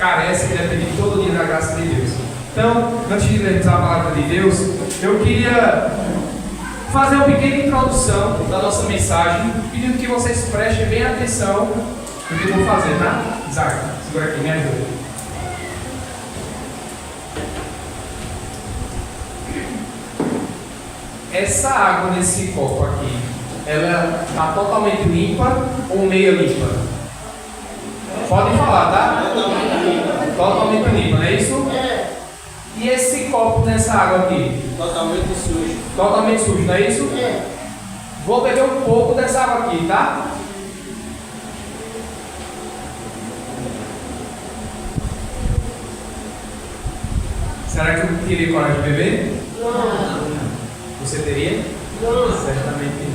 carece e depende todo dia da graça de Deus. Então, antes de lermos a palavra de Deus, eu queria fazer uma pequena introdução da nossa mensagem, pedindo que vocês prestem bem atenção no que eu vou fazer, tá? Isaac, segura aqui, me ajuda. Essa água nesse copo aqui, ela está totalmente limpa ou meio limpa? Pode falar, tá? Totalmente limpa, não é isso? E esse copo nessa água aqui? Totalmente sujo. Totalmente sujo, não é isso? Vou beber um pouco dessa água aqui, tá? Será que eu teria coragem de beber? Não. Você teria? Não. Certamente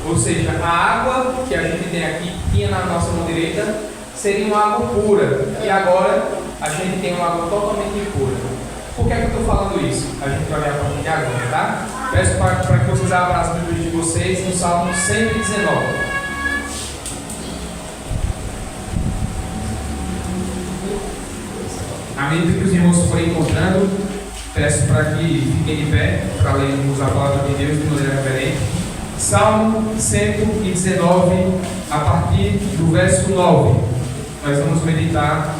não. Ou seja, a água que a gente tem aqui, tinha na nossa mão direita, seria uma água pura. E agora a gente tem uma água totalmente impura. Por que é que eu estou falando isso? A gente vai ver a partir de agora, tá? Peço para que vocês abram as Bíblias de vocês no Salmo 119. À medida que os irmãos forem encontrando, peço para que fiquem de pé, para lermos a palavra de Deus de maneira reverente. Salmo 119, a partir do verso 9. Nós vamos meditar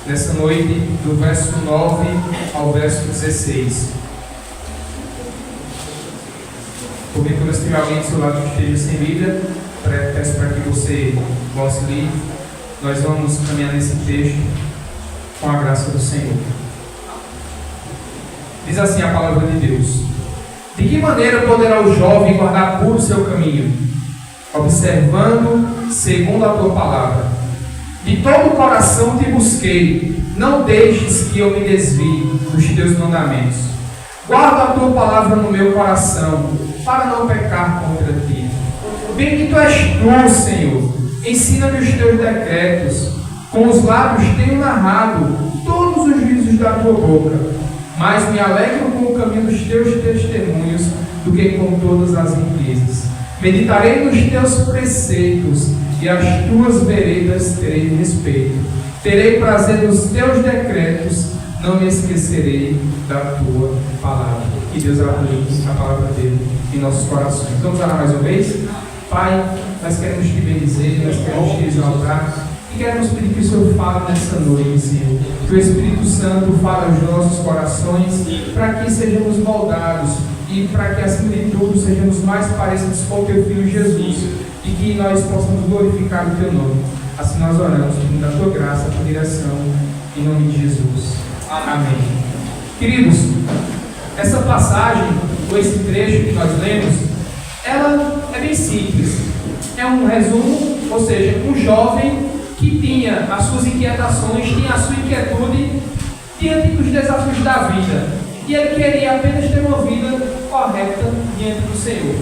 nessa noite do verso 9 ao verso 16. Porventura, se tiver alguém do seu lado que esteja sem Bíblia, peço para que você possa ler. Nós vamos caminhar nesse texto com a graça do Senhor. Diz assim a palavra de Deus: de que maneira poderá o jovem guardar puro o seu caminho? Observando segundo a tua palavra. De todo o coração te busquei, não deixes que eu me desvie dos teus mandamentos. Guarda a tua palavra no meu coração, para não pecar contra ti. Bendito és tu, Senhor, ensina-me os teus decretos. Com os lábios tenho narrado todos os juízos da tua boca. Mas me alegro com o caminho dos teus testemunhos do que com todas as riquezas. Meditarei nos teus preceitos e as tuas veredas terei respeito. Terei prazer nos teus decretos, não me esquecerei da tua palavra. Que Deus aplique a palavra dele em nossos corações. Vamos orar mais uma vez? Pai, nós queremos te bendizer, nós queremos te exaltar. E queremos pedir que o Senhor fale nessa noite, Senhor. Que o Espírito Santo fale aos nossos corações, para que sejamos moldados e para que, acima de tudo, sejamos mais parecidos com o Teu Filho Jesus e que nós possamos glorificar o Teu nome. Assim nós oramos, pedindo a Tua graça, a Tua direção, em nome de Jesus. Amém. Queridos, essa passagem, ou esse trecho que nós lemos, ela é bem simples. É um resumo, ou seja, um jovem que tinha as suas inquietações, tinha a sua inquietude diante dos desafios da vida. E ele queria apenas ter uma vida correta diante do Senhor.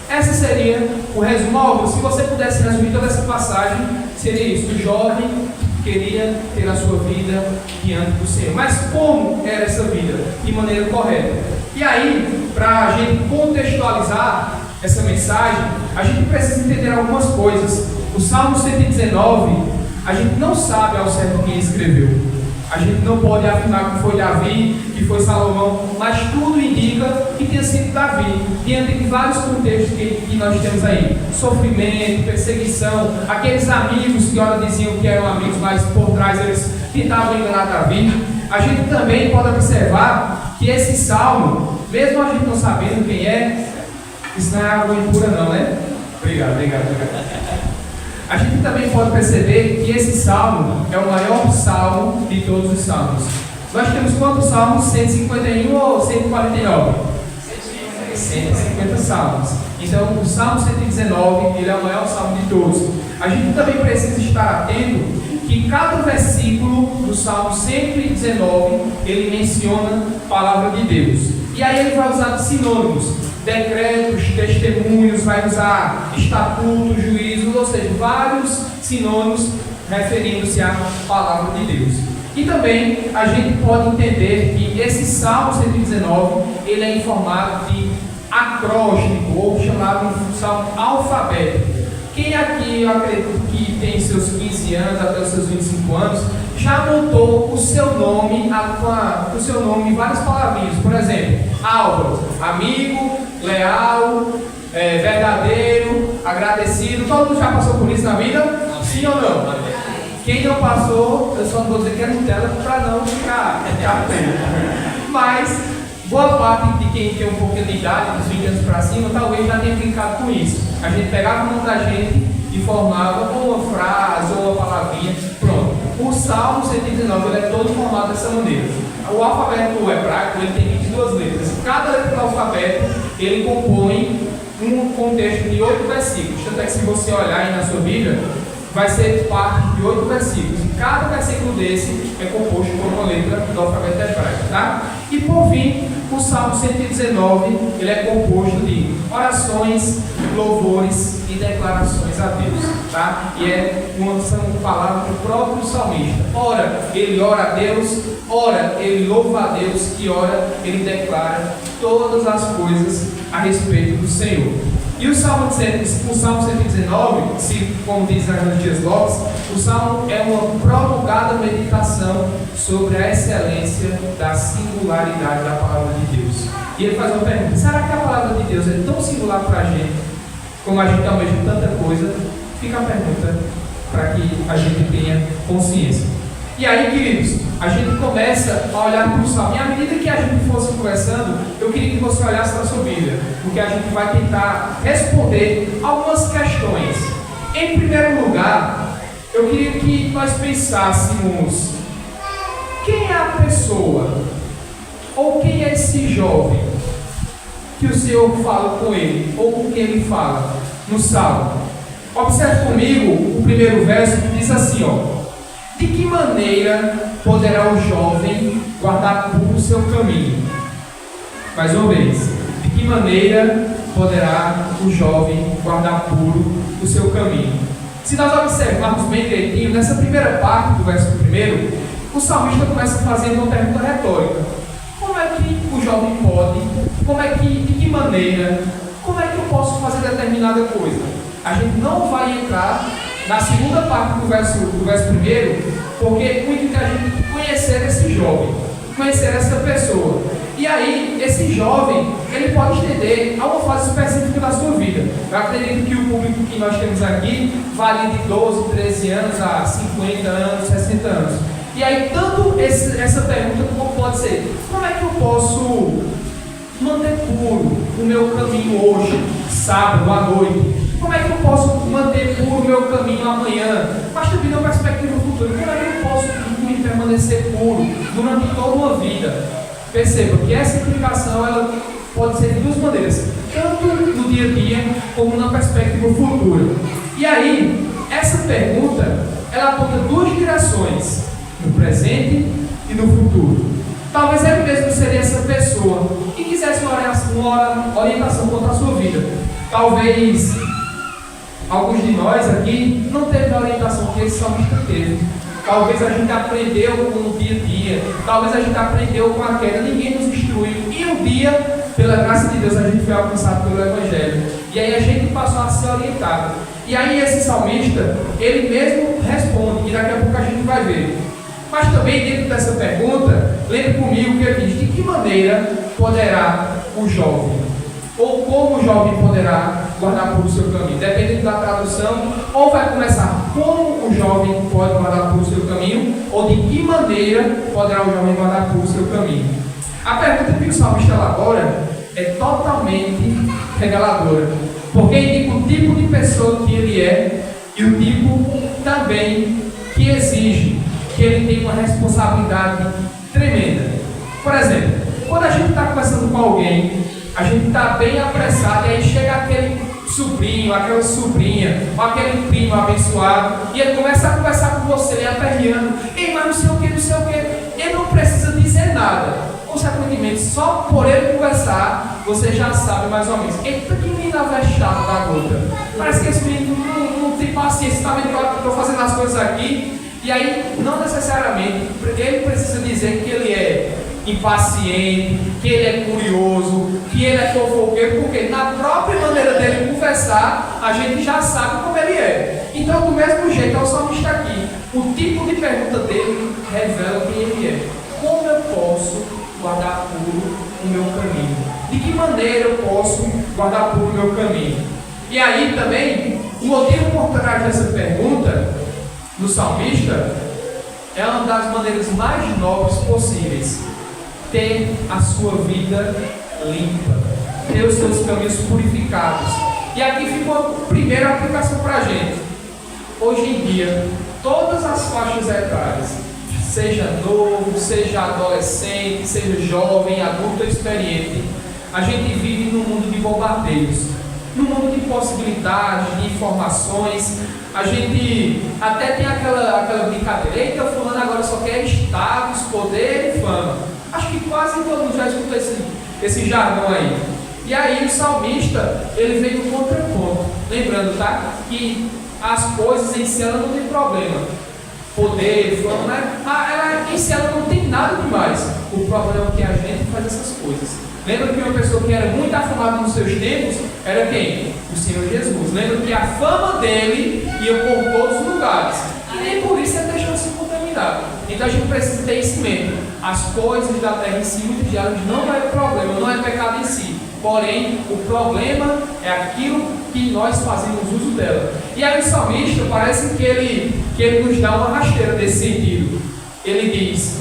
Essa seria o resumo. Se você pudesse resumir toda essa passagem, seria isso: o jovem queria ter a sua vida diante do Senhor. Mas como era essa vida? De maneira correta. E aí, para a gente contextualizar essa mensagem, a gente precisa entender algumas coisas. O Salmo 119, a gente não sabe ao certo quem escreveu. A gente não pode afirmar que foi Davi, que foi Salomão, mas tudo indica que tenha sido Davi, diante de vários contextos que nós temos aí: sofrimento, perseguição, aqueles amigos que ora diziam que eram amigos, mas por trás eles tentavam enganar Davi. A gente também pode observar que esse salmo, mesmo a gente não sabendo quem é, isso não é água impura não, né? Obrigado. A gente também pode perceber que esse salmo é o maior salmo de todos os salmos. Nós temos quantos salmos? 151 ou 149? 150 salmos. Então, o Salmo 119, ele é o maior salmo de todos. A gente também precisa estar atento que cada versículo do Salmo 119, ele menciona a palavra de Deus. E aí ele vai usar sinônimos: decretos, testemunhos, vai usar estatutos, juízos, ou seja, vários sinônimos referindo-se à palavra de Deus. E também a gente pode entender que esse Salmo 119, ele é em formato de acróstico, ou chamado de salmo alfabético. O Quem aqui, eu acredito que tem seus 15 anos até os seus 25 anos, já anotou o seu nome, o seu nome em várias palavrinhas? Por exemplo, Álvaro, amigo, leal, verdadeiro, agradecido. Todo mundo já passou por isso na vida? Sim ou não? Quem não passou, eu só não vou dizer que é Nutella para não ficar tempo. Mas boa parte de quem tem um pouquinho de idade, dos 20 anos para cima, talvez já tenha brincado com isso. A gente pegava o nome da gente e formava ou uma frase ou uma palavrinha. Pronto. O Salmo 119 ele é todo formado dessa maneira. O alfabeto hebraico ele tem 22 letras. Cada letra do alfabeto ele compõe um contexto de 8 versículos. Tanto é que se você olhar aí na sua Bíblia, vai ser parte de 8 versículos. E cada versículo desse é composto por uma letra do alfabeto hebraico, tá? E por fim, o Salmo 119, ele é composto de orações, louvores e declarações a Deus, tá? E são palavras do próprio salmista. Ora, ele ora a Deus, ora, ele louva a Deus, e ora, ele declara todas as coisas a respeito do Senhor. E o Salmo 119, como diz Arnaldo Dias Lopes, o Salmo é uma prolongada meditação sobre a excelência da singularidade da palavra de Deus. E ele faz uma pergunta: será que a palavra de Deus é tão singular para a gente, como a gente almeja tanta coisa? Fica a pergunta para que a gente tenha consciência. E aí, queridos, a gente começa a olhar para o Salmo. E à medida que a gente fosse conversando, eu queria que você olhasse para a sua Bíblia, porque a gente vai tentar responder algumas questões. Em primeiro lugar, eu queria que nós pensássemos: quem é a pessoa, ou quem é esse jovem que o Senhor fala com ele, ou com quem ele fala no Salmo? Observe comigo o primeiro verso que diz assim, ó: de que maneira poderá o jovem guardar puro o seu caminho? Mais uma vez, de que maneira poderá o jovem guardar puro o seu caminho? Se nós observarmos bem direitinho, nessa primeira parte do verso primeiro, o salmista começa fazendo uma pergunta retórica: como é que o jovem pode? De que maneira? Como é que eu posso fazer determinada coisa? A gente não vai entrar na segunda parte do verso primeiro, porque muito que a gente conhecer esse jovem, conhecer essa pessoa. E aí, esse jovem, ele pode estender a uma fase específica da sua vida. Eu acredito que o público que nós temos aqui vale de 12, 13 anos a 50 anos, 60 anos. E aí, tanto essa pergunta como pode ser: como é que eu posso manter puro o meu caminho hoje, sábado à noite? Como é que eu posso manter puro o meu caminho amanhã? Mas também na perspectiva futura, como é que eu posso permanecer puro durante toda uma vida? Perceba que essa implicação ela pode ser de duas maneiras, tanto no dia a dia como na perspectiva futura. E aí, essa pergunta ela aponta duas direções: no presente e no futuro. Talvez ele mesmo seria essa pessoa que quisesse uma orientação quanto à sua vida. Talvez alguns de nós aqui não teve a orientação que esse salmista teve. Talvez a gente aprendeu com o dia a dia. Talvez a gente aprendeu com a queda. Ninguém nos instruiu. E um dia, pela graça de Deus, a gente foi alcançado pelo Evangelho. E aí a gente passou a ser orientado. E aí esse salmista, ele mesmo responde. E daqui a pouco a gente vai ver. Mas também dentro dessa pergunta, lembre comigo que ele diz: de que maneira poderá o jovem? Ou como o jovem poderá guardar puro o seu caminho? Dependendo da tradução, ou vai começar como o jovem pode guardar puro o seu caminho, ou de que maneira poderá o jovem guardar puro o seu caminho. A pergunta que o salmista elabora é totalmente reveladora, porque indica o tipo de pessoa que ele é e o tipo também que exige que ele tenha uma responsabilidade tremenda. Por exemplo, quando a gente está conversando com alguém, a gente está bem apressado e aí chega aquele sobrinho, aquela sobrinha, ou aquele primo abençoado, e ele começa a conversar com você, aperreando: ei, mas não sei o que, não sei o que. Ele não precisa dizer nada. Consequentemente, só por ele conversar, você já sabe mais ou menos: eita, que menina vexada da gota. Parece que esse menino não tem paciência, está vendo que eu estou fazendo as coisas aqui. E aí, não necessariamente, ele precisa dizer que ele é impaciente, que ele é curioso, que ele é fofoqueiro, porque na própria maneira dele conversar, a gente já sabe como ele é. Então, do mesmo jeito, é o salmista aqui. O tipo de pergunta dele revela quem ele é. Como eu posso guardar puro o meu caminho? De que maneira eu posso guardar puro o meu caminho? E aí também, o motivo por trás dessa pergunta do salmista é uma das maneiras mais nobres possíveis: ter a sua vida limpa, ter os seus caminhos purificados. E aqui fica uma primeira aplicação para a gente. Hoje em dia, todas as faixas etárias, seja novo, seja adolescente, seja jovem, adulto ou experiente, a gente vive num mundo de bombardeios, num mundo de possibilidades, de informações. A gente até tem aquela brincadeira: eita, fulano agora só quer status, poder e fama. Acho que quase todo mundo já escutou esse jargão aí. E aí o salmista, ele veio no contraponto, lembrando, tá, que as coisas em si ela não tem problema. Poder, fama, né? Ela em si ela não tem nada demais. O problema é que a gente faz essas coisas. Lembra que uma pessoa que era muito afamada nos seus tempos era quem? O Senhor Jesus. Lembra que a fama dele ia por todos os lugares. E nem por isso ele deixou se contaminar. Então a gente precisa ter isso em mente. As coisas da terra em si, muitas delas, não é problema, não é pecado em si. Porém, o problema é aquilo que nós fazemos uso dela. E aí o salmista, parece que ele nos dá uma rasteira nesse sentido. Ele diz: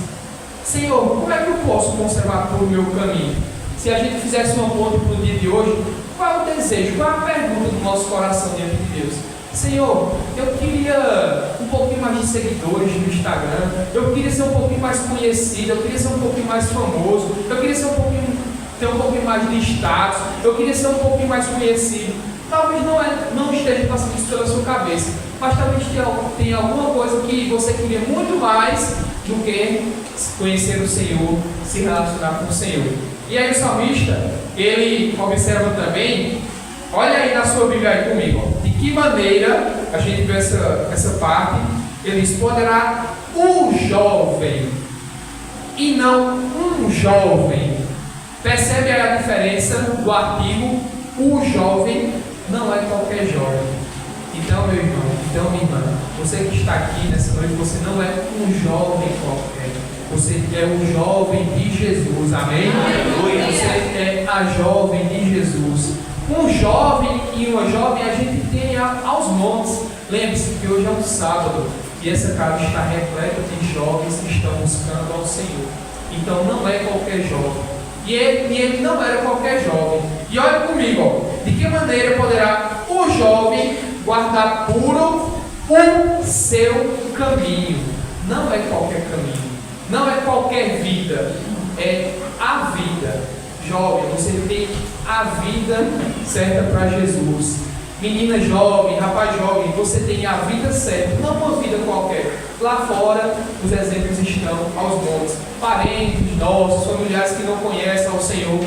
Senhor, como é que eu posso conservar puro o meu caminho? Se a gente fizesse uma ponte para o dia de hoje, qual é o desejo, qual é a pergunta do nosso coração diante de Deus? Senhor, eu queria um pouquinho mais de seguidores no Instagram, eu queria ser um pouquinho mais conhecido, eu queria ser um pouquinho mais famoso, eu queria ser ter um pouquinho mais de status, eu queria ser um pouquinho mais conhecido. Talvez não esteja passando isso pela sua cabeça, mas talvez tenha alguma coisa que você queria muito mais do que conhecer o Senhor, se relacionar com o Senhor. E aí o salmista, ele observa também, olha aí na sua Bíblia aí comigo, ó, de que maneira a gente vê essa parte. Ele diz: poderá o jovem e não um jovem. Percebe aí a diferença do artigo? O jovem não é qualquer jovem. Então, meu irmão, então minha irmã, você que está aqui nessa noite, você não é um jovem qualquer. Você é o jovem de Jesus, amém? Você é a jovem de Jesus. Um jovem e uma jovem a gente tem aos montes. Lembre-se que hoje é um sábado e essa casa está repleta de jovens que estão buscando ao Senhor. Então não é qualquer jovem. E ele não era qualquer jovem. E olha comigo, ó, de que maneira poderá o jovem guardar puro o seu caminho? Não é qualquer caminho. Não é qualquer vida, é a vida. Jovem, você tem a vida certa para Jesus. Menina jovem, rapaz jovem, você tem a vida certa, não uma vida qualquer. Lá fora, os exemplos estão aos montes. Parentes nossos, familiares que não conhecem ao Senhor,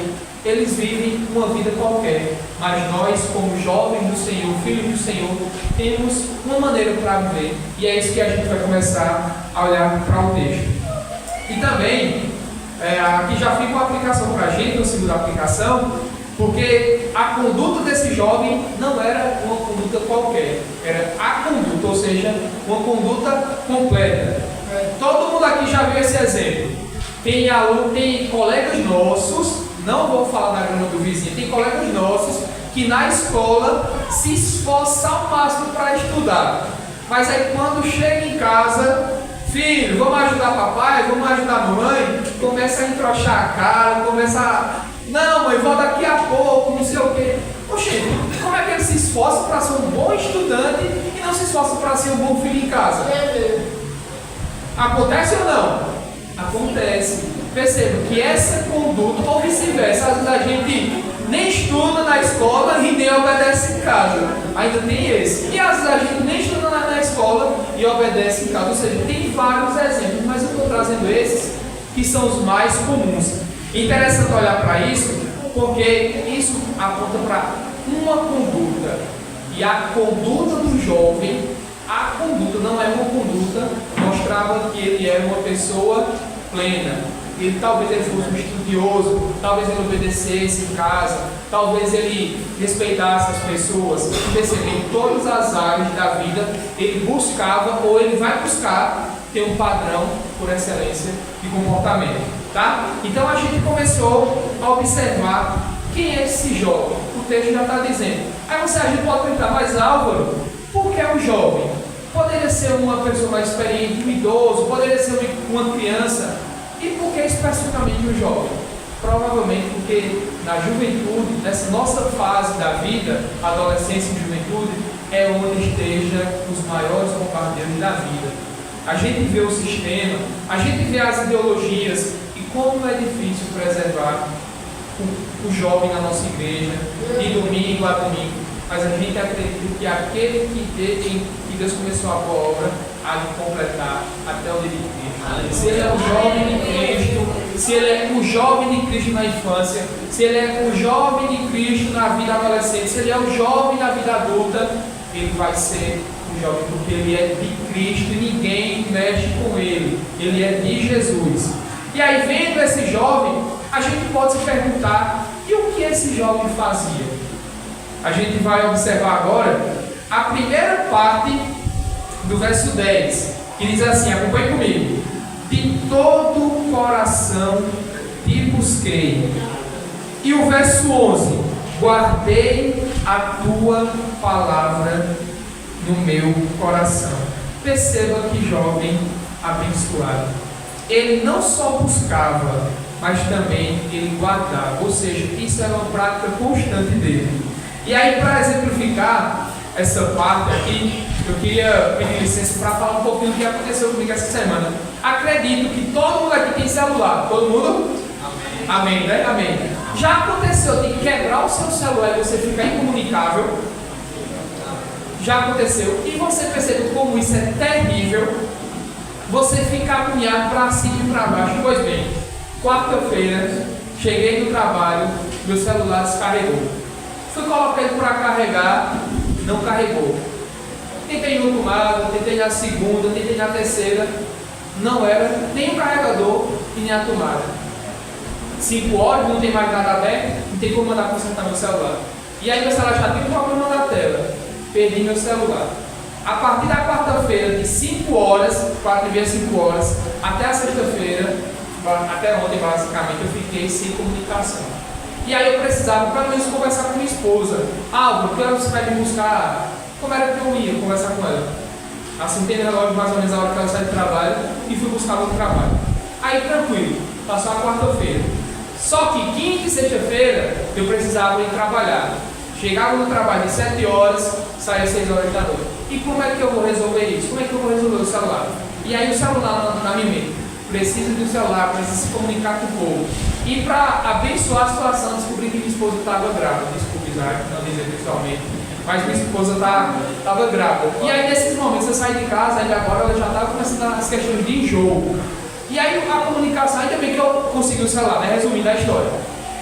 eles vivem uma vida qualquer. Mas nós, como jovens do Senhor, filhos do Senhor, temos uma maneira para viver. E é isso que a gente vai começar a olhar para o texto. E também, aqui já fica uma aplicação para a gente, uma segunda aplicação, porque a conduta desse jovem não era uma conduta qualquer, era a conduta, ou seja, uma conduta completa. Todo mundo aqui já viu esse exemplo. Tem colegas nossos, não vou falar da grama do vizinho, tem colegas nossos que na escola se esforçam ao máximo para estudar, mas aí quando chega em casa: filho, vamos ajudar papai, vamos ajudar mamãe, começa a entrochar a cara, começa a... não, mãe, vou daqui a pouco, não sei o quê. Oxê, como é que ele se esforça para ser um bom estudante e não se esforça para ser um bom filho em casa? Acontece ou não? Acontece. Perceba que essa conduta, ou vice-versa, às vezes a gente nem estuda na escola e nem obedece em casa. Ainda tem esse. E às vezes a gente nem estuda na escola e obedece em casa. Ou seja, tem vários exemplos, mas eu estou trazendo esses que são os mais comuns. Interessante olhar para isso, porque isso aponta para uma conduta. E a conduta do jovem, a conduta não é uma conduta, mostrava que ele era uma pessoa plena. talvez ele fosse um estudioso, talvez ele obedecesse em casa, talvez ele respeitasse as pessoas. Percebendo, em todas as áreas da vida, ele buscava, ou ele vai buscar, ter um padrão por excelência de comportamento. Tá? Então a gente começou a observar quem é esse jovem. O texto já está dizendo. Aí a gente pode perguntar, mas Álvaro, por que o jovem? Poderia ser uma pessoa mais experiente, um idoso, poderia ser uma criança. E por que especificamente o jovem? Provavelmente porque na juventude, nessa nossa fase da vida, adolescência e juventude, é onde esteja os maiores bombardeios da vida. A gente vê o sistema, a gente vê as ideologias e como é difícil preservar o jovem na nossa igreja, de domingo a domingo. Mas a gente acredita que aquele que Deus começou a boa obra, há de completar até o dia de Cristo. Se ele é o jovem de Cristo, se ele é o jovem de Cristo na infância, se ele é o jovem de Cristo na vida adolescente, se ele é o jovem na vida adulta, ele vai ser o jovem, porque ele é de Cristo e ninguém mexe com ele. Ele é de Jesus. E aí, vendo esse jovem, a gente pode se perguntar, e o que esse jovem fazia? A gente vai observar agora a primeira parte do verso 10, que diz assim, acompanhe comigo: de todo o coração te busquei. E o verso 11: guardei a tua palavra no meu coração. Perceba que jovem abençoado. Ele não só buscava, mas também ele guardava. Ou seja, isso era uma prática constante dele. E aí, para exemplificar essa parte aqui, eu queria pedir licença para falar um pouquinho do que aconteceu comigo essa semana. Acredito que todo mundo aqui tem celular. Todo mundo? Amém. Amém, né? Amém. Já aconteceu de quebrar o seu celular e você ficar incomunicável? Já aconteceu. E você percebe como isso é terrível? Você fica agoniado para cima e para baixo. Pois bem, quarta-feira, cheguei do trabalho, meu celular descarregou. Fui colocar ele para carregar, não carregou. Tentei no tomada, tentei na segunda, tentei na terceira, não era nem o carregador e nem a tomada. 5 horas, não tem mais nada aberto, não tem como mandar consertar meu celular. E aí meu celular já tem um problema na tela, perdi meu celular. A partir da quarta-feira, de 5 horas, 4h30, 5 horas, até a sexta-feira, até ontem basicamente, eu fiquei sem comunicação. E aí eu precisava, pelo menos, conversar com minha esposa. Álvaro, que hora você vai me buscar? Como era que eu ia conversar com ela? Assim, tem relógio mais ou menos a hora que ela sai do trabalho e fui buscar no trabalho. Aí, tranquilo, passou a quarta-feira. Só que quinta e sexta-feira eu precisava ir trabalhar. Chegava no trabalho de 7 horas, saía 6 horas da noite. E como é que eu vou resolver isso? Como é que eu vou resolver o celular? E aí o celular na minha mente. Precisa do celular, precisa se comunicar com o povo. E para abençoar a situação, descobri que minha esposa estava grávida. Desculpe, Isaac, não dizer pessoalmente. Mas minha esposa estava grávida. E aí, nesses momentos, eu saí de casa, aí agora ela já estava começando as questões de enjoo. E aí, a comunicação, ainda bem que eu consegui o celular, né? Resumindo a história.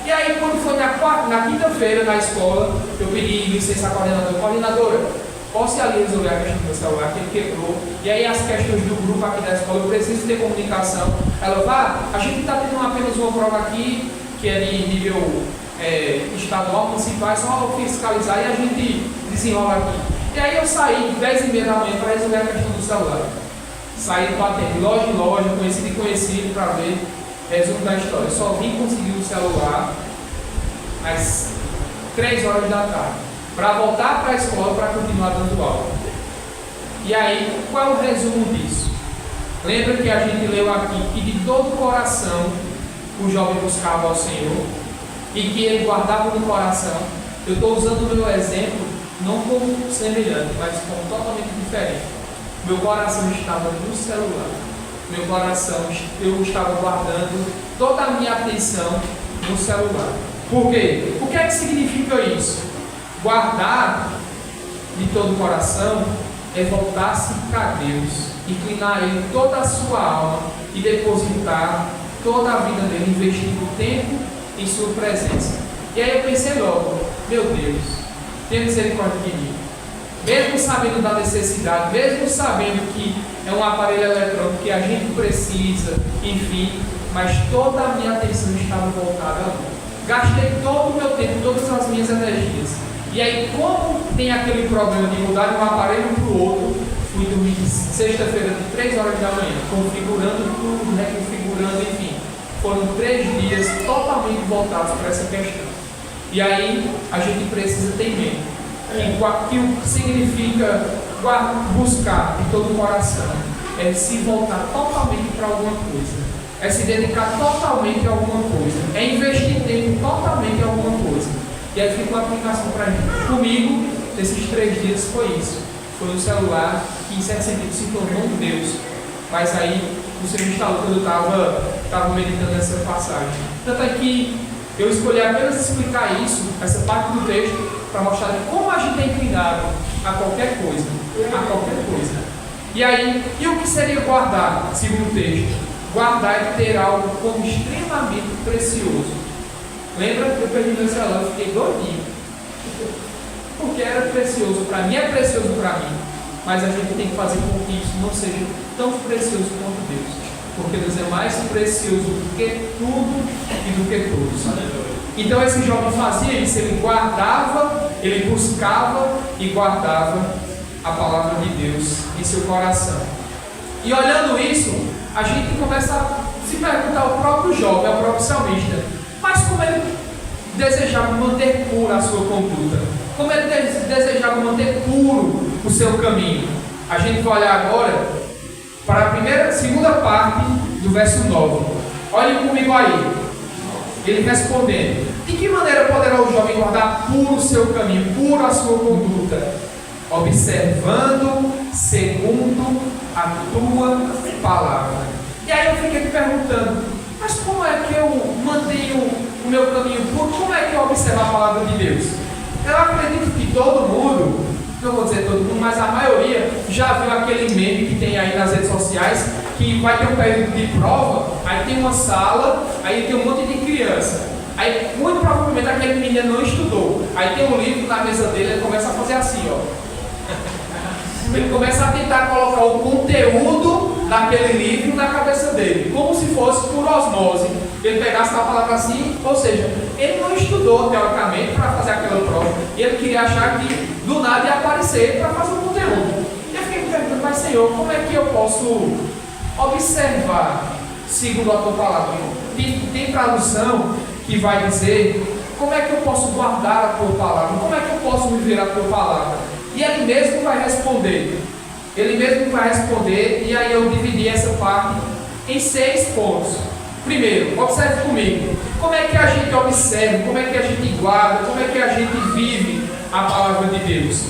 E aí, quando foi na quinta-feira, na escola, eu pedi licença à coordenadora, posso ir ali resolver a questão do meu celular, que ele quebrou. E aí, as questões do grupo aqui da escola, eu preciso ter comunicação. Ela vai, a gente está tendo apenas uma prova aqui, que é de nível estadual, municipal, é só fiscalizar e a gente desenrola aqui. E aí eu saí 10h30 da manhã para resolver a questão do celular. Saí batendo de loja em loja, conhecido e conhecido, para ver resumo da história. Só vim conseguir o celular às 3 horas da tarde, para voltar para a escola para continuar dando aula. E aí, qual é o resumo disso? Lembra que a gente leu aqui que de todo o coração o jovem buscava ao Senhor e que ele guardava no coração. Eu estou usando o meu exemplo não como semelhante, mas como totalmente diferente. Meu coração estava no celular. Meu coração, eu estava guardando toda a minha atenção no celular. Por quê? O que é que significa isso? Guardar de todo o coração é voltar-se para Deus, inclinar Ele toda a sua alma e depositar toda a vida dele, investindo tempo em sua presença. E aí eu pensei logo, meu Deus, tenha misericórdia de mim. Mesmo sabendo da necessidade, mesmo sabendo que é um aparelho eletrônico que a gente precisa, enfim, mas toda a minha atenção estava voltada ali. Gastei todo o meu tempo, todas as minhas energias. E aí, como tem aquele problema de mudar de um aparelho para o outro, fui dormir sexta-feira de 3 horas da manhã, configurando tudo, reconfigurando, enfim. Foram 3 dias totalmente voltados para essa questão. E aí, a gente precisa ter em mente que o que significa buscar de todo o coração é se voltar totalmente para alguma coisa, é se dedicar totalmente a alguma coisa, é investir tempo totalmente em alguma coisa. E aí fica uma aplicação para a gente. Comigo, esses 3 dias foi isso. Foi um celular que em certo sentido se tornou um Deus. Mas aí o Senhor instalou quando eu estava meditando nessa passagem. Tanto é que eu escolhi apenas explicar isso, essa parte do texto, para mostrar como a gente é inclinado a qualquer coisa. A qualquer coisa. E aí, e o que seria guardar, segundo o texto? Guardar é ter algo como extremamente precioso. Lembra que eu perdi meu celular, eu fiquei doidinho. Porque era precioso para mim, é precioso para mim. Mas a gente tem que fazer com que isso não seja tão precioso quanto Deus. Porque Deus é mais precioso do que tudo e do que todos. Então esse jovem fazia isso, ele guardava, ele buscava e guardava a palavra de Deus em seu coração. E olhando isso, a gente começa a se perguntar ao próprio jovem, ao próprio salmista, mas como ele desejava manter pura a sua conduta, como ele desejava manter puro o seu caminho. A gente vai olhar agora para a segunda parte do verso 9. Olhem comigo aí. Ele respondendo: de que maneira poderá o jovem guardar puro o seu caminho, puro a sua conduta? Observando segundo a tua palavra. E aí eu fiquei me perguntando, mas como é que eu mantenho o meu caminho puro? Como é que eu observo a palavra de Deus? Eu acredito que todo mundo, não vou dizer todo mundo, mas a maioria já viu aquele meme que tem aí nas redes sociais, que vai ter um período de prova, aí tem uma sala, aí tem um monte de criança. Aí muito provavelmente aquele menino não estudou. Aí tem um livro na mesa dele, ele começa a fazer assim, ó. Ele começa a tentar colocar o conteúdo daquele livro na cabeça dele, como se fosse por osmose. Ele pegasse a palavra assim, ou seja, ele não estudou teoricamente para fazer aquela prova. E ele queria achar que do nada ia aparecer para fazer o conteúdo. E eu fiquei me perguntando, mas Senhor, como é que eu posso observar segundo a tua palavra? Tem tradução que vai dizer como é que eu posso guardar a tua palavra, como é que eu posso viver a tua palavra. E ele mesmo vai responder. Ele mesmo vai responder, e aí eu dividi essa parte em 6 pontos. Primeiro, observe comigo. Como é que a gente observa, como é que a gente guarda, como é que a gente vive a palavra de Deus?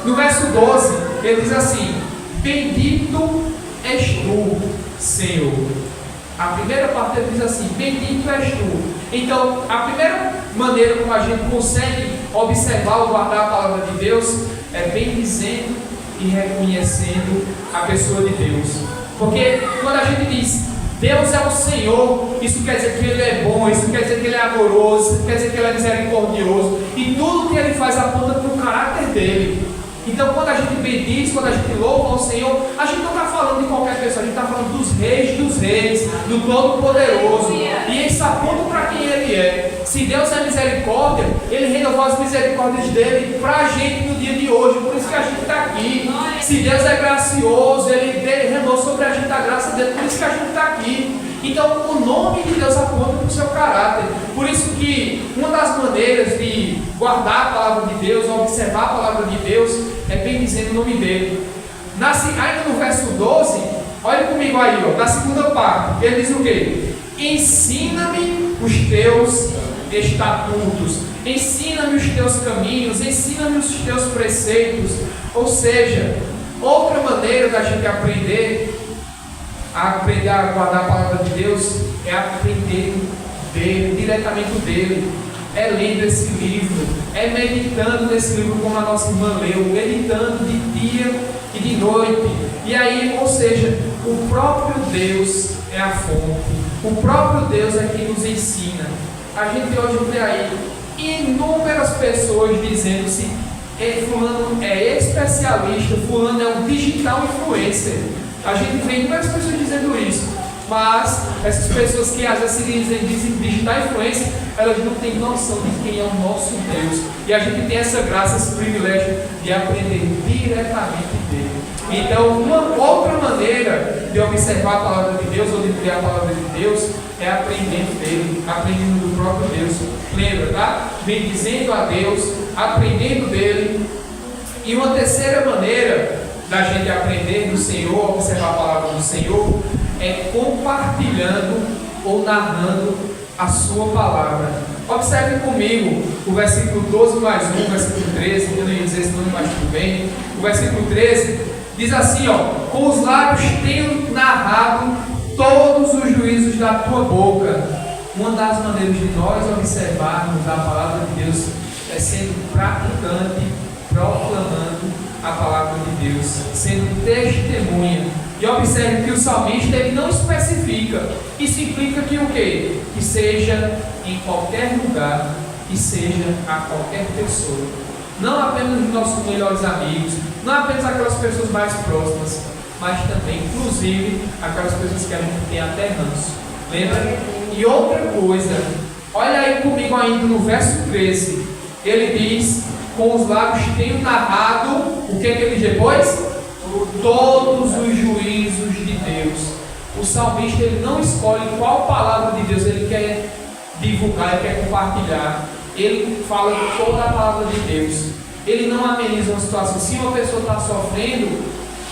No verso 12, ele diz assim: bendito és tu, Senhor. A primeira parte ele diz assim: bendito és tu. Então, a primeira maneira como a gente consegue observar ou guardar a palavra de Deus é bendizendo e reconhecendo a pessoa de Deus. Porque quando a gente diz Deus é o Senhor, isso quer dizer que Ele é bom, isso quer dizer que Ele é amoroso, isso quer dizer que Ele é misericordioso, e tudo que Ele faz aponta para o caráter dele. Então, quando a gente bendiz, quando a gente louva ao Senhor, a gente não está falando de qualquer pessoa, a gente está falando dos reis, do Todo-Poderoso. E isso aponta para quem Ele é. Se Deus é misericórdia, Ele renovou as misericórdias dele para a gente no dia de hoje. Por isso que a gente está aqui. Se Deus é gracioso, Ele renovou sobre a gente a graça dele. Por isso que a gente está aqui. Então, o nome de Deus aponta para o seu caráter. Por isso que uma das maneiras de guardar a palavra de Deus, observar a palavra de Deus, é bendizendo o nome dele. Ainda no verso 12, olha comigo aí, ó, na segunda parte, ele diz o quê? Ensina-me os teus estatutos, ensina-me os teus caminhos, ensina-me os teus preceitos. Ou seja, outra maneira da gente aprender a guardar a palavra de Deus é aprender dele, diretamente dele, é lendo esse livro, é meditando nesse livro como a nossa irmã leu, meditando de dia e de noite. E aí, ou seja, o próprio Deus é a fonte, o próprio Deus é quem nos ensina. A gente hoje vê aí inúmeras pessoas dizendo-se fulano é especialista, fulano é um digital influencer. A gente vê inúmeras pessoas dizendo isso. Mas essas pessoas que às vezes se dizem digital influência, elas não têm noção de quem é o nosso Deus. E a gente tem essa graça, esse privilégio de aprender diretamente dele. Então, uma outra maneira de observar a palavra de Deus ou de ler a palavra de Deus é aprendendo dele, aprendendo do próprio Deus. Lembra, tá? Bendizendo a Deus, aprendendo dele. E uma terceira maneira da gente aprender do Senhor, observar a palavra do Senhor, é compartilhando ou narrando a sua palavra. Observe comigo o versículo 12 mais 1, o versículo 13, eu não ia dizer esse nome, mas tudo bem. O versículo 13 diz assim, ó: com os lábios tenho narrado todos os juízos da tua boca. Uma das maneiras de nós observarmos a palavra de Deus é sendo praticante, proclamando a palavra de Deus, sendo testemunha. E observe que o salmista ele não especifica. Isso implica que o quê? Que seja em qualquer lugar, que seja a qualquer pessoa. Não apenas os nossos melhores amigos, não apenas aquelas pessoas mais próximas, mas também, inclusive, aquelas pessoas que a gente tem até ranço. Lembra? E outra coisa, olha aí comigo ainda no verso 13. Ele diz: com os lábios tenho narrado, o que ele diz depois? Todos os juízos de Deus. O salmista ele não escolhe qual palavra de Deus ele quer divulgar, ele quer compartilhar. Ele fala toda a palavra de Deus. Ele não ameniza uma situação. Se uma pessoa está sofrendo,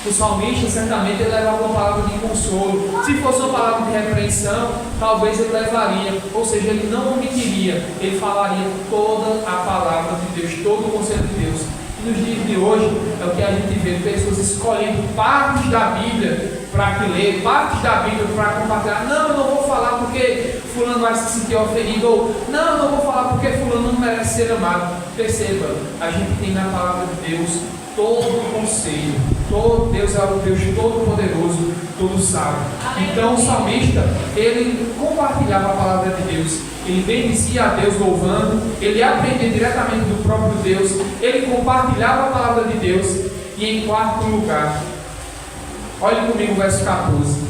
o salmista certamente ele levava uma palavra de consolo. Se fosse uma palavra de repreensão, talvez ele levaria, ou seja, ele não omitiria, ele falaria toda a palavra de Deus, todo o conselho de Deus. E nos dias de hoje é o que a gente vê, pessoas escolhendo partes da Bíblia para que ler, partes da Bíblia para compartilhar. Não, eu não vou falar porque fulano vai se sentir ofendido, ou não, eu não vou falar porque fulano não merece ser amado. Perceba, a gente tem na palavra de Deus todo o conselho. Todo Deus é o Deus todo-poderoso, todo sábio. Então o salmista, ele compartilhava a palavra de Deus, ele bendizia a Deus louvando, ele aprendia diretamente do próprio Deus, ele compartilhava a palavra de Deus. E em quarto lugar, olhe comigo o verso 14,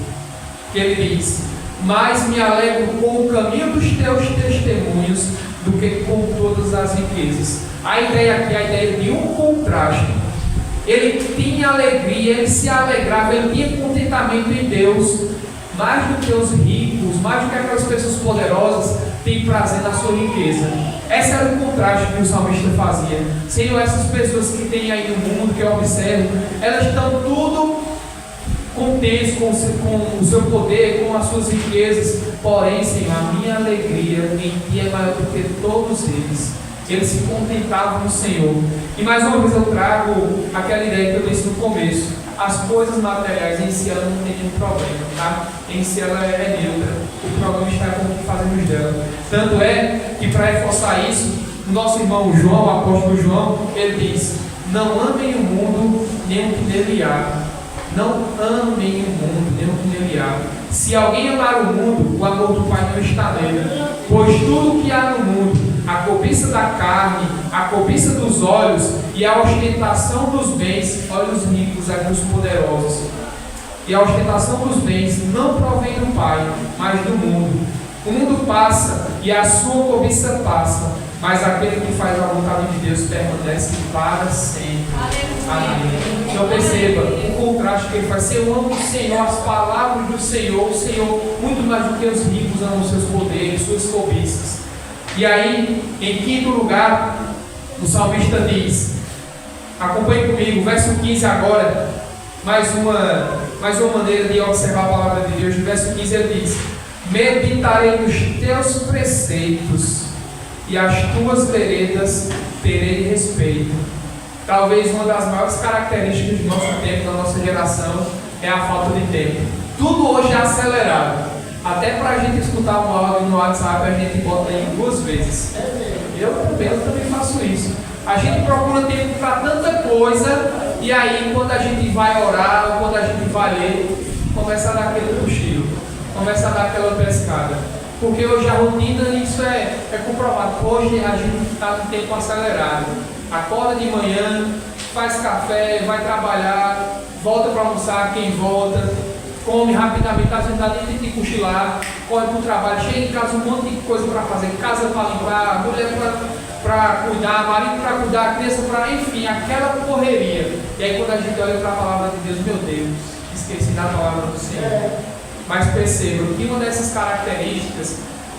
que ele diz: mas me alegro com o caminho dos teus testemunhos do que com todas as riquezas. A ideia aqui é a ideia de um contraste. Ele tinha alegria, ele se alegrava, ele tinha contentamento em Deus, mais do que os ricos, mais do que aquelas pessoas poderosas têm prazer na sua riqueza. Esse era o contraste que o salmista fazia. Senhor, essas pessoas que tem aí no mundo, que eu observo, elas estão tudo contentes com o seu poder, com as suas riquezas. Porém, Senhor, a minha alegria em Ti é maior do que todos eles. Eles se contentavam no Senhor. E mais uma vez eu trago aquela ideia que eu disse no começo: as coisas materiais em si ela não tem nenhum problema, tá? Em si ela é neutra. O problema está com o que fazemos dela. Tanto é que, para reforçar isso, o nosso irmão João, o apóstolo João, ele diz: não amem o mundo nem o que nele há. Não amem o mundo nem o que nele há. Se alguém amar o mundo, o amor do Pai não está nele. Pois tudo que há no mundo, a cobiça da carne, a cobiça dos olhos e a ostentação dos bens, olha os ricos, aqui os poderosos, e a ostentação dos bens não provém do Pai, mas do mundo. O mundo passa e a sua cobiça passa, mas aquele que faz a vontade de Deus permanece para sempre. Amém. Então perceba o contraste que ele faz. Se eu amo o Senhor, as palavras do Senhor, o Senhor, muito mais do que os ricos amam seus poderes, suas cobiças. E aí, em quinto lugar, o salmista diz, acompanhe comigo, verso 15 agora, mais uma maneira de observar a palavra de Deus. No verso 15 ele diz: meditarei nos teus preceitos e as tuas veredas terei respeito. Talvez uma das maiores características do nosso tempo, da nossa geração, é a falta de tempo. Tudo hoje é acelerado. Até para a gente escutar um áudio no WhatsApp, a gente bota em 2 vezes. Eu também faço isso. A gente procura tempo para tanta coisa, e aí quando a gente vai orar, ou quando a gente vai ler, começa a dar aquele cochilo, começa a dar aquela pescada. Porque hoje a rotina, isso é comprovado. Hoje a gente está no tempo acelerado. Acorda de manhã, faz café, vai trabalhar, volta para almoçar, quem volta, come rapidamente, está sentado e tem que cochilar, corre para o trabalho, chega em casa, um monte de coisa para fazer, casa para limpar, mulher para cuidar, marido para cuidar, criança para, enfim, aquela correria. E aí quando a gente olha para a palavra de Deus, meu Deus, esqueci da palavra do Senhor. Mas percebam que uma dessas características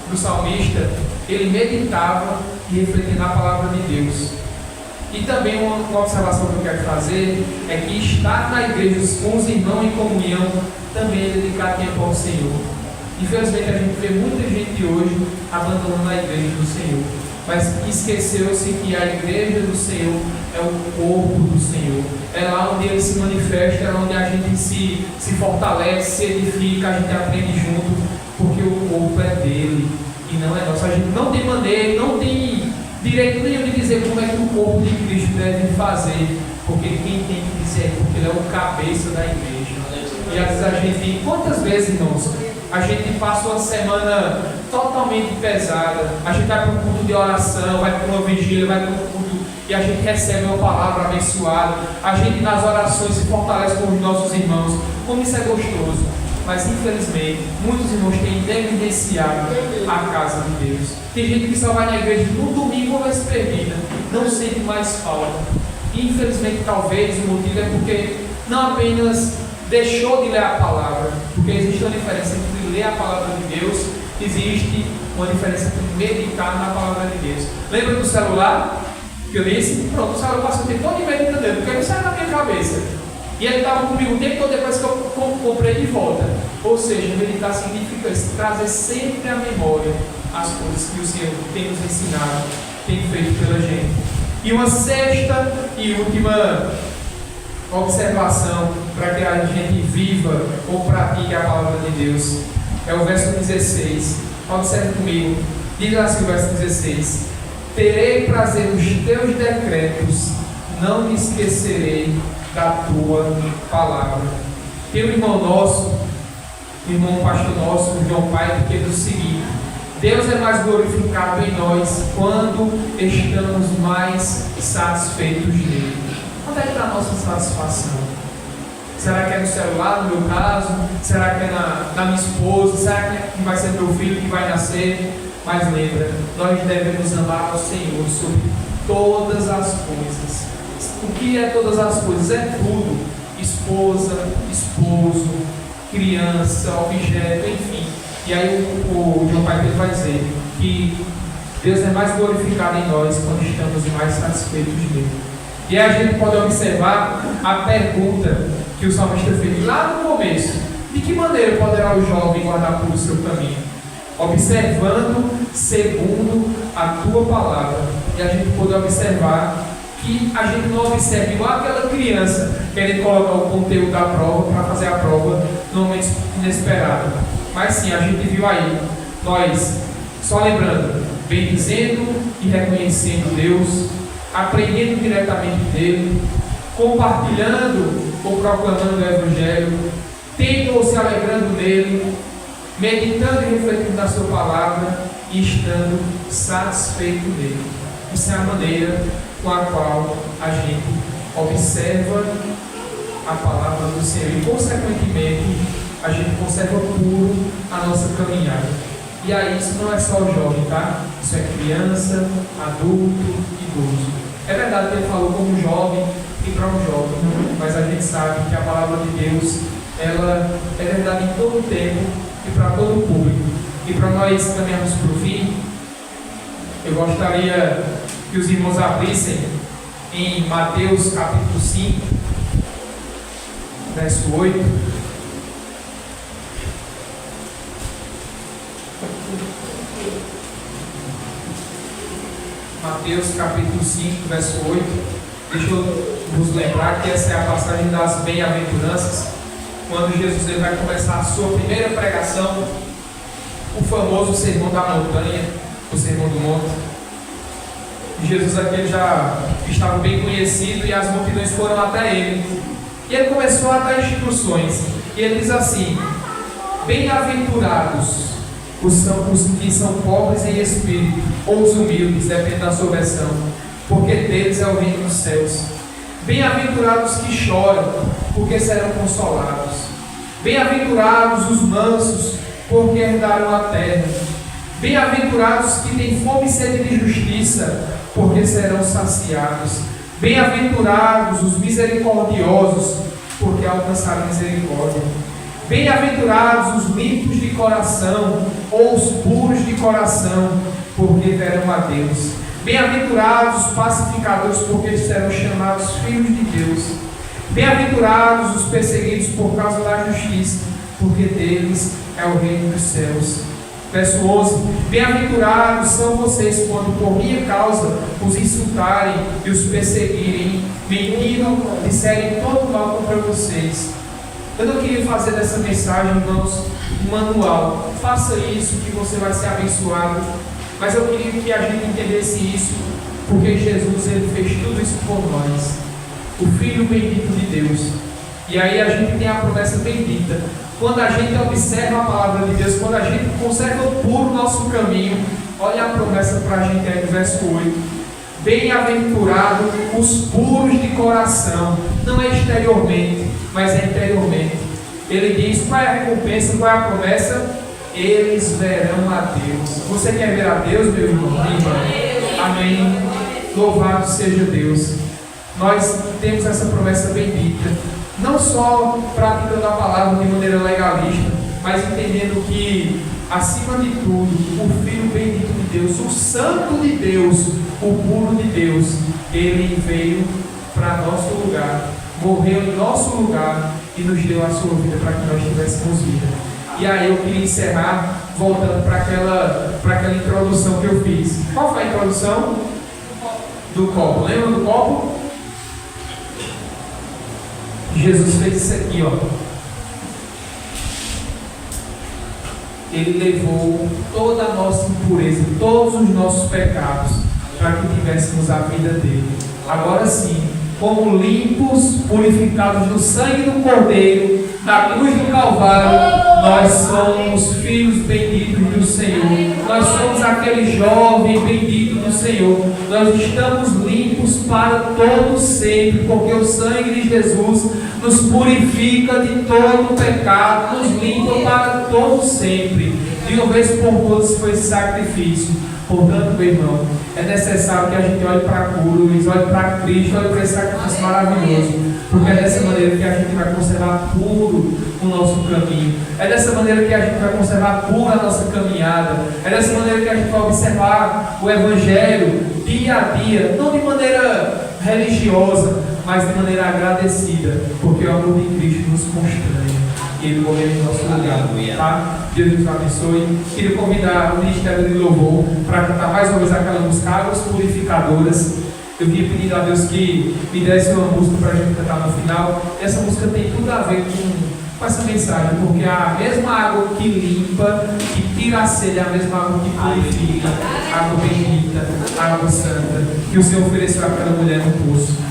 do salmista, ele meditava e refletia na palavra de Deus. E também uma observação que eu quero fazer é que estar na igreja com os irmãos em comunhão também é dedicar tempo ao Senhor. Infelizmente a gente vê muita gente hoje abandonando a igreja do Senhor, mas esqueceu-se que a igreja do Senhor é o corpo do Senhor, é lá onde ele se manifesta, é lá onde a gente se fortalece, se edifica, a gente aprende junto, porque o corpo é dele e não é nosso. A gente não tem maneira, não tem direito nenhum de dizer como é que o corpo de Cristo deve fazer, porque quem tem que dizer é porque ele é o cabeça da igreja. E às vezes a gente, quantas vezes, irmãos, a gente passa uma semana totalmente pesada, a gente vai para um culto de oração, vai para uma vigília, vai para um culto e a gente recebe uma palavra abençoada, a gente nas orações se fortalece com os nossos irmãos, como isso é gostoso. Mas infelizmente, muitos irmãos têm negligenciado a casa de Deus. Tem gente que só vai na igreja no domingo ou vez perdida, não sente mais falta. E infelizmente, talvez o motivo é porque não apenas deixou de ler a palavra, porque existe uma diferença entre ler a palavra de Deus, existe uma diferença entre meditar na palavra de Deus. Lembra do celular? Que eu disse? Pronto, o celular passou o tempo todo meditando nele, porque não sai da minha cabeça. E ele estava comigo o tempo todo depois que eu comprei de volta. Ou seja, meditar significa isso, trazer sempre à memória as coisas que o Senhor tem nos ensinado, tem feito pela gente. E uma sexta e última observação para que a gente viva ou pratique a palavra de Deus é o verso 16. Observe comigo, diz assim o verso 16: terei prazer nos teus decretos, não me esquecerei da tua palavra. Tem um irmão nosso, um irmão pastor nosso, o João Pai, que diz o seguinte: Deus é mais glorificado em nós quando estamos mais satisfeitos nele. Onde é que está a nossa satisfação? Será que é no celular, no meu caso? Será que é na minha esposa? Será que vai ser meu filho que vai nascer? Mas lembra, nós devemos amar ao Senhor sobre todas as coisas. O que é todas as coisas? É tudo. Esposa, esposo, criança, objeto, enfim. E aí o João Pai Pedro vai dizer que Deus é mais glorificado em nós quando estamos mais satisfeitos dele. E aí a gente pode observar a pergunta que o salmista fez lá no começo: de que maneira poderá o jovem guardar puro o seu caminho? Observando segundo a tua palavra. E a gente pode observar que a gente não observa igual aquela criança querendo colocar o conteúdo da prova para fazer a prova no momento inesperado. Mas sim, a gente viu aí, nós, só lembrando, bendizendo e reconhecendo Deus, aprendendo diretamente dele, compartilhando ou proclamando o Evangelho, tendo ou se alegrando nele, meditando e refletindo na sua palavra e estando satisfeito nele. Isso é a maneira com a qual a gente observa a palavra do Senhor e, consequentemente, a gente conserva puro a nossa caminhada. E aí, isso não é só o jovem, tá? Isso é criança, adulto, idoso. É verdade que ele falou como jovem e para um jovem, mas a gente sabe que a palavra de Deus, ela é verdade em todo o tempo e para todo o público. E para nós caminharmos para o fim, eu gostaria que os irmãos abrissem em Mateus capítulo 5, verso 8. Mateus capítulo 5, verso 8. Deixa eu vos lembrar que essa é a passagem das bem-aventuranças, quando Jesus ele vai começar a sua primeira pregação, o famoso sermão da montanha, o sermão do monte. Jesus aqui já estava bem conhecido e as multidões foram até ele. E ele começou a dar instruções. E ele diz assim: bem-aventurados os que são pobres em espírito, ou os humildes, depende da sua versão, porque deles é o reino dos céus. Bem-aventurados que choram, porque serão consolados. Bem-aventurados os mansos, porque herdarão a terra. Bem-aventurados que têm fome e sede de justiça, porque serão saciados. Bem-aventurados os misericordiosos, porque alcançarão misericórdia. Bem-aventurados os limpos de coração, ou os puros de coração, porque verão a Deus. Bem-aventurados os pacificadores, porque serão chamados filhos de Deus. Bem-aventurados os perseguidos por causa da justiça, porque deles é o reino dos céus. Verso 11: Bem-aventurados são vocês quando por minha causa os insultarem e os perseguirem, mentindo, disserem todo mal contra vocês. Eu não queria fazer dessa mensagem, irmãos, um manual. Faça isso que você vai ser abençoado. Mas eu queria que a gente entendesse isso, porque Jesus ele fez tudo isso por nós. O Filho bendito de Deus. E aí a gente tem a promessa bendita. Quando a gente observa a palavra de Deus, quando a gente conserva puro o nosso caminho, olha a promessa para a gente aí no verso 8. Bem-aventurado os puros de coração, não é exteriormente, mas é interiormente. Ele diz, qual é a recompensa, qual é a promessa? Eles verão a Deus. Você quer ver a Deus, meu irmão? Amém. Louvado seja Deus. Nós temos essa promessa bendita, não só praticando a palavra de maneira legalista, mas entendendo que, acima de tudo, o Filho bendito de Deus, o Santo de Deus, o puro de Deus, ele veio para nosso lugar, morreu em nosso lugar e nos deu a sua vida para que nós tivéssemos vida. E aí eu queria encerrar voltando para aquela introdução que eu fiz. Qual foi a introdução? Do copo. Lembra do copo? Jesus fez isso aqui, ó. Ele levou toda a nossa impureza, todos os nossos pecados, para que tivéssemos a vida dele. Agora sim, como limpos, purificados no sangue do Cordeiro, na cruz do Calvário, nós somos filhos benditos do Senhor. Nós somos aquele jovem bendito do Senhor. Nós estamos limpos para todo sempre, porque o sangue de Jesus nos purifica de todo pecado, nos limpa para todo sempre. De uma vez por todas foi esse sacrifício. Portanto, meu irmão, é necessário que a gente olhe para a cruz, olhe para Cristo, olhe para esse sacrifício maravilhoso, porque é dessa maneira que a gente vai conservar puro o nosso caminho, é dessa maneira que a gente vai conservar pura a nossa caminhada, é dessa maneira que a gente vai observar o Evangelho dia a dia, não de maneira religiosa, mas de maneira agradecida, porque o amor de Cristo nos constrange. E ele morreu em nosso lugar, tá? Deus nos abençoe. Queria convidar o Ministério de Louvor para cantar mais uma vez aquela música Águas Purificadoras. Eu vinha pedindo a Deus que me desse uma música para a gente cantar no final. Essa música tem tudo a ver com essa mensagem, porque a mesma água que limpa, que tira a sede, é a mesma água que purifica, água bendita, água santa, que o Senhor ofereceu àquela mulher no poço.